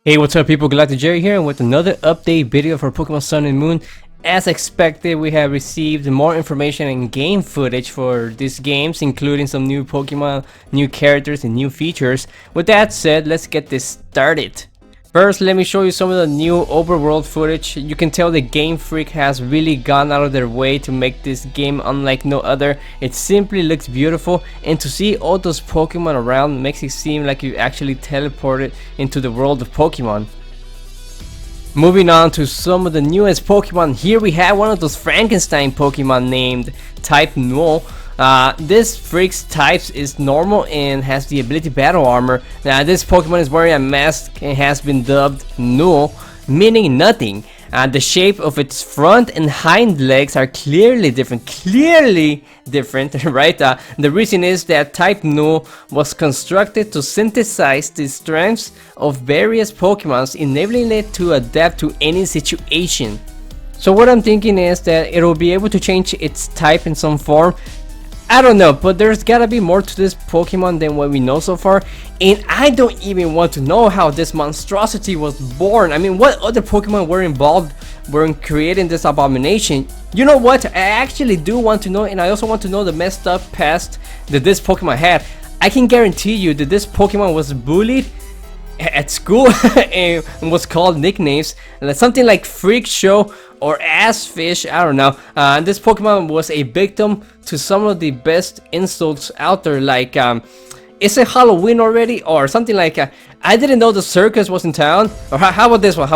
Hey, what's up people, GalacticJerry here with another update video for Pokemon Sun and Moon. As expected, we have received more information and game footage for these games, including some new Pokemon, new characters and new features. With that said, let's get this started. First, let me show you some of the new overworld footage. You can tell the Game Freak has really gone out of their way to make this game unlike no other. It simply looks beautiful, and to see all those Pokemon around makes it seem like you actually teleported into the world of Pokemon. Moving on to some of the newest Pokemon, here we have one of those Frankenstein Pokemon named Type Null. This freak's types is normal and has the ability Battle Armor. Now this Pokemon is wearing a mask and has been dubbed Null, meaning nothing. The shape of its front and hind legs are clearly different, right? The reason is that Type Null was constructed to synthesize the strengths of various Pokemons, enabling it to adapt to any situation. So what I'm thinking is that it will be able to change its type in some form. I don't know, but there's gotta be more to this Pokemon than what we know so far, and I don't even want to know how this monstrosity was born. I mean, what other Pokemon were involved in creating this abomination? You know what, I actually do want to know, and I also want to know the messed up past that this Pokemon had. I can guarantee you that this Pokemon was bullied at school and was called nicknames, something like Freak Show or Ass Fish, I don't know. This Pokemon was a victim to some of the best insults out there, like is it Halloween already, or something like I didn't know the circus was in town, or how about this one,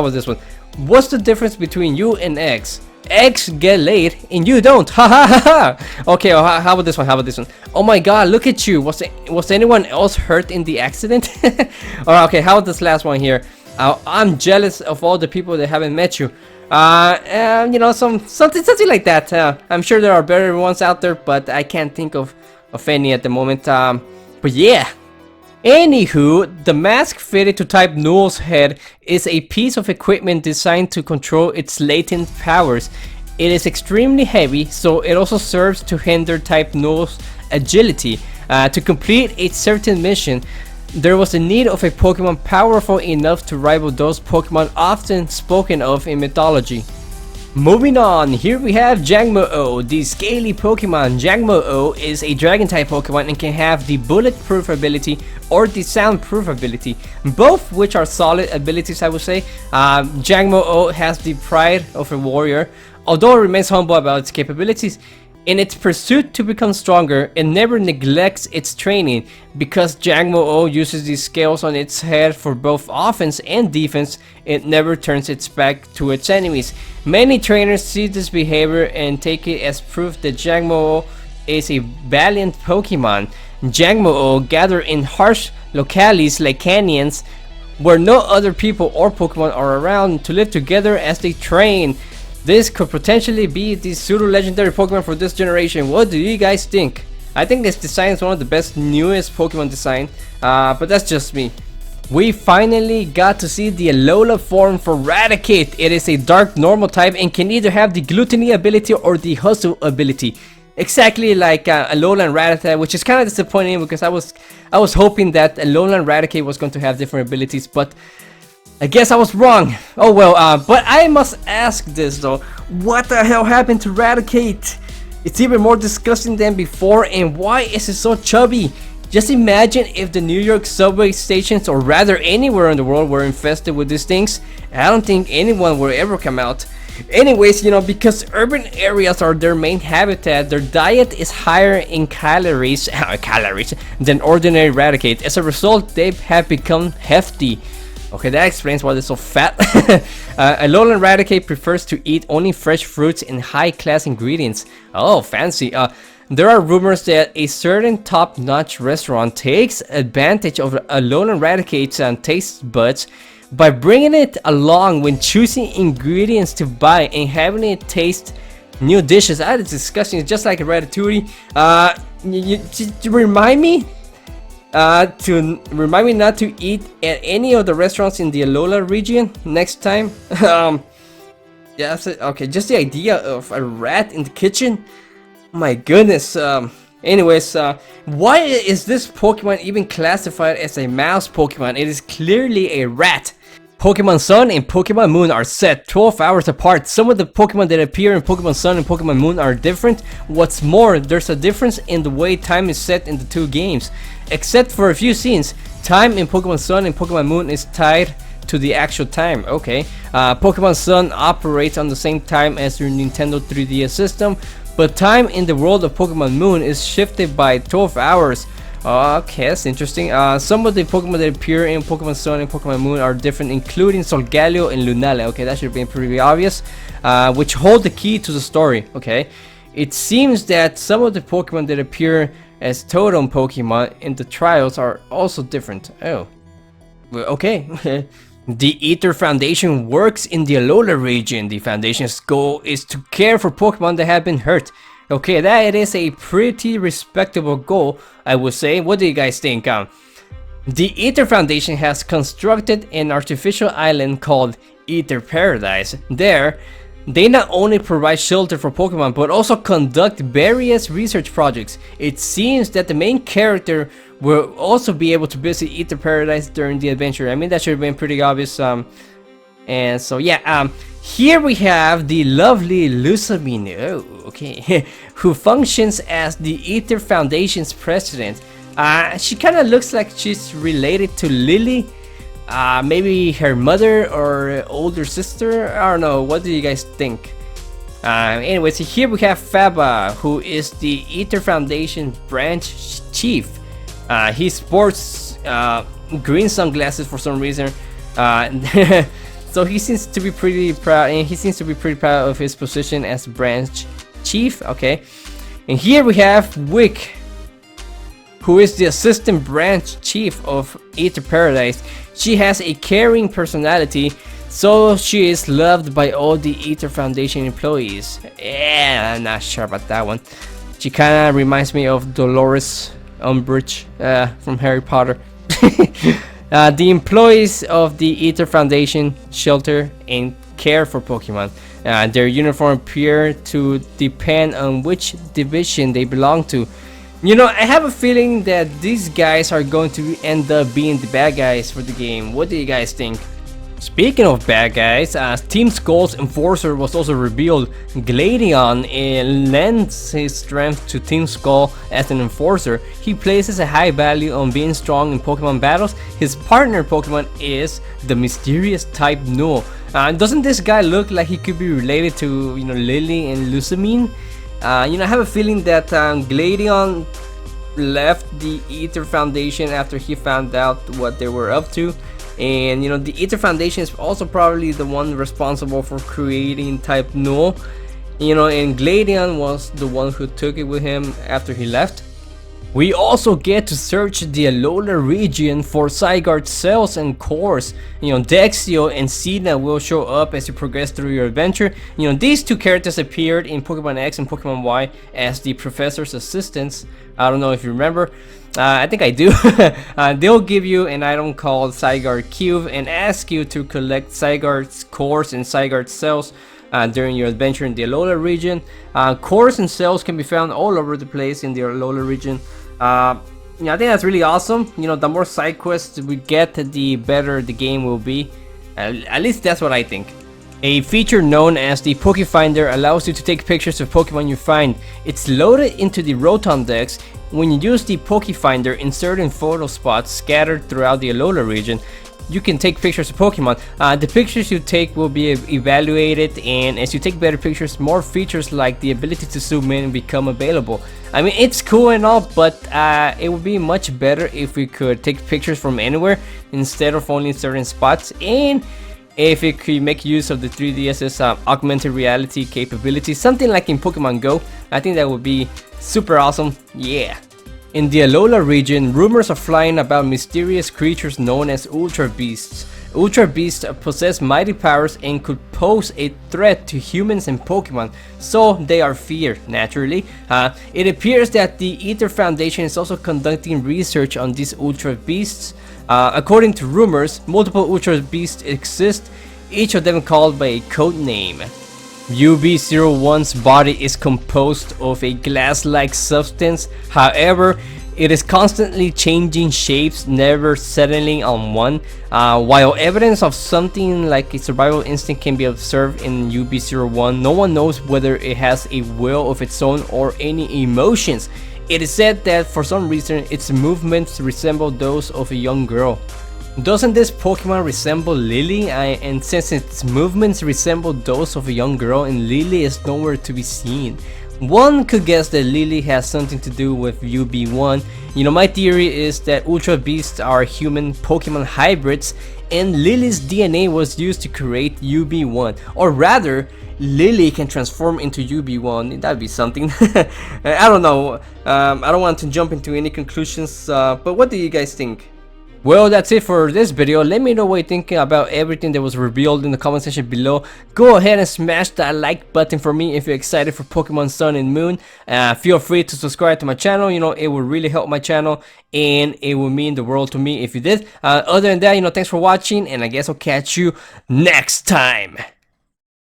what's the difference between you and X? X get laid and you don't, ha ha ha ha. Okay, how about this one, oh my god, look at you, was anyone else hurt in the accident? Alright, okay, how about this last one here? I'm jealous of all the people that haven't met you. And you know, something like that. I'm sure there are better ones out there, but I can't think of any at the moment. But yeah. Anywho, the mask fitted to Type Null's head is a piece of equipment designed to control its latent powers. It is extremely heavy, so it also serves to hinder Type Null's agility. To complete a certain mission, there was a need of a Pokemon powerful enough to rival those Pokemon often spoken of in mythology. Moving on, here we have Jangmo-o, the scaly Pokemon. Jangmo-o is a Dragon-type Pokemon and can have the Bulletproof ability or the Soundproof ability, both which are solid abilities, I would say. Jangmo-o has the pride of a warrior, although it remains humble about its capabilities. In its pursuit to become stronger, it never neglects its training. Because Jangmo-o uses the scales on its head for both offense and defense, it never turns its back to its enemies. Many trainers see this behavior and take it as proof that Jangmo-o is a valiant Pokemon. Jangmo-o gather in harsh locales like canyons where no other people or Pokemon are around to live together as they train. This could potentially be the pseudo-legendary Pokemon for this generation. What do you guys think? I think this design is one of the best, newest Pokemon design, but that's just me. We finally got to see the Alola form for Raticate. It is a dark normal type and can either have the Gluttony ability or the Hustle ability. Exactly like Alolan Raticate, which is kind of disappointing because I was hoping that Alolan Raticate was going to have different abilities, but I guess I was wrong. Oh well, but I must ask this though. What the hell happened to Raticate? It's even more disgusting than before, and why is it so chubby? Just imagine if the New York subway stations, or rather anywhere in the world, were infested with these things. I don't think anyone will ever come out. Anyways, you know, because urban areas are their main habitat, their diet is higher in calories than ordinary Raticate. As a result, they have become hefty. Okay, that explains why they're so fat. Alolan Raticate prefers to eat only fresh fruits and high-class ingredients. Oh, fancy. There are rumors that a certain top-notch restaurant takes advantage of Alolan Raticate's taste buds by bringing it along when choosing ingredients to buy and having it taste new dishes. That is disgusting. It's just like a Ratatouille. To remind me not to eat at any of the restaurants in the Alola region next time. Yeah, okay, just the idea of a rat in the kitchen, my goodness. Anyways, why is this Pokemon even classified as a mouse Pokemon? It is clearly a rat. Pokemon Sun and Pokemon Moon are set 12 hours apart. Some of the Pokemon that appear in Pokemon Sun and Pokemon Moon are different. What's more, there's a difference in the way time is set in the two games. Except for a few scenes, time in Pokemon Sun and Pokemon Moon is tied to the actual time. Okay, Pokemon Sun operates on the same time as your Nintendo 3DS system, but time in the world of Pokemon Moon is shifted by 12 hours. Okay, that's interesting. Some of the Pokemon that appear in Pokemon Sun and Pokemon Moon are different, including Solgaleo and Lunala. Okay, that should have been pretty obvious, which hold the key to the story. Okay, it seems that some of the Pokemon that appear as totem Pokemon in the trials are also different. Oh, well, okay. The Aether Foundation works in the Alola region. The Foundation's goal is to care for Pokemon that have been hurt. Okay, that is a pretty respectable goal, I would say. What do you guys think? The Aether Foundation has constructed an artificial island called Aether Paradise. There, they not only provide shelter for Pokemon, but also conduct various research projects. It seems that the main character will also be able to visit Aether Paradise during the adventure. I mean, that should have been pretty obvious. And so yeah, here we have the lovely Lusamine, oh, okay, who functions as the Aether Foundation's president. She kind of looks like she's related to LILLIE, maybe her mother or older sister. I don't know. What do you guys think? Anyways, here we have Faba, who is the Aether Foundation branch chief. He sports green sunglasses for some reason. So he seems to be pretty proud, and he seems to be pretty proud of his position as branch chief. Okay, and here we have Wicke, who is the assistant branch chief of Aether Paradise. She has a caring personality, so she is loved by all the Aether Foundation employees. Yeah, I'm not sure about that one. She kind of reminds me of Dolores Umbridge from Harry Potter. The employees of the Aether Foundation shelter and care for Pokemon. Their uniform appear to depend on which division they belong to. You know, I have a feeling that these guys are going to end up being the bad guys for the game. What do you guys think? Speaking of bad guys, Team Skull's Enforcer was also revealed. Gladion lends his strength to Team Skull as an Enforcer. He places a high value on being strong in Pokemon battles. His partner Pokemon is the mysterious type Null. Doesn't this guy look like he could be related to, you know, LILLIE and Lusamine? You know, I have a feeling that Gladion left the Aether Foundation after he found out what they were up to. And you know, the Aether Foundation is also probably the one responsible for creating type Null. You know, and Gladion was the one who took it with him after he left. We also get to search the Alola region for Zygarde cells and cores. You know, Dexio and Sina will show up as you progress through your adventure. You know, these two characters appeared in Pokemon X and Pokemon Y as the professor's assistants. I don't know if you remember. I think I do. They'll give you an item called Zygarde Cube and ask you to collect Zygarde Cores and Zygarde cells during your adventure in the Alola region. Cores and cells can be found all over the place in the Alola region. Yeah, I think that's really awesome. You know, the more side quests we get, the better the game will be. At least that's what I think. A feature known as the Poké Finder allows you to take pictures of Pokemon you find. It's loaded into the Rotom Dex. When you use the Poké Finder in certain photo spots scattered throughout the Alola region, you can take pictures of Pokemon. The pictures you take will be evaluated, and as you take better pictures, more features like the ability to zoom in become available. I mean, it's cool and all, but it would be much better if we could take pictures from anywhere instead of only certain spots, and if it could make use of the 3DS's augmented reality capability, something like in Pokemon Go. I think that would be super awesome. Yeah. In the Alola region, rumors are flying about mysterious creatures known as Ultra Beasts. Ultra Beasts possess mighty powers and could pose a threat to humans and Pokemon, so they are feared, naturally. It appears that the Aether Foundation is also conducting research on these Ultra Beasts. According to rumors, multiple Ultra Beasts exist, each of them called by a code name. UB-01's body is composed of a glass-like substance. However, It is constantly changing shapes, never settling on one. While evidence of something like a survival instinct can be observed in UB-01, no one knows whether it has a will of its own or any emotions. It is said that for some reason its movements resemble those of a young girl. Doesn't this Pokemon resemble Lillie? And since its movements resemble those of a young girl and Lillie is nowhere to be seen, one could guess that Lillie has something to do with UB-01. You know, my theory is that Ultra Beasts are human Pokemon hybrids and Lillie's DNA was used to create UB-01. Or rather, Lillie can transform into UB-01. That'd be something. I don't know. I don't want to jump into any conclusions, but what do you guys think? Well, that's it for this video. Let me know what you're thinking about everything that was revealed in the comment section below. Go ahead and smash that like button for me if you're excited for Pokemon Sun and Moon. Feel free to subscribe to my channel. You know, it will really help my channel and it will mean the world to me if you did. Other than that, you know, thanks for watching and I guess I'll catch you next time.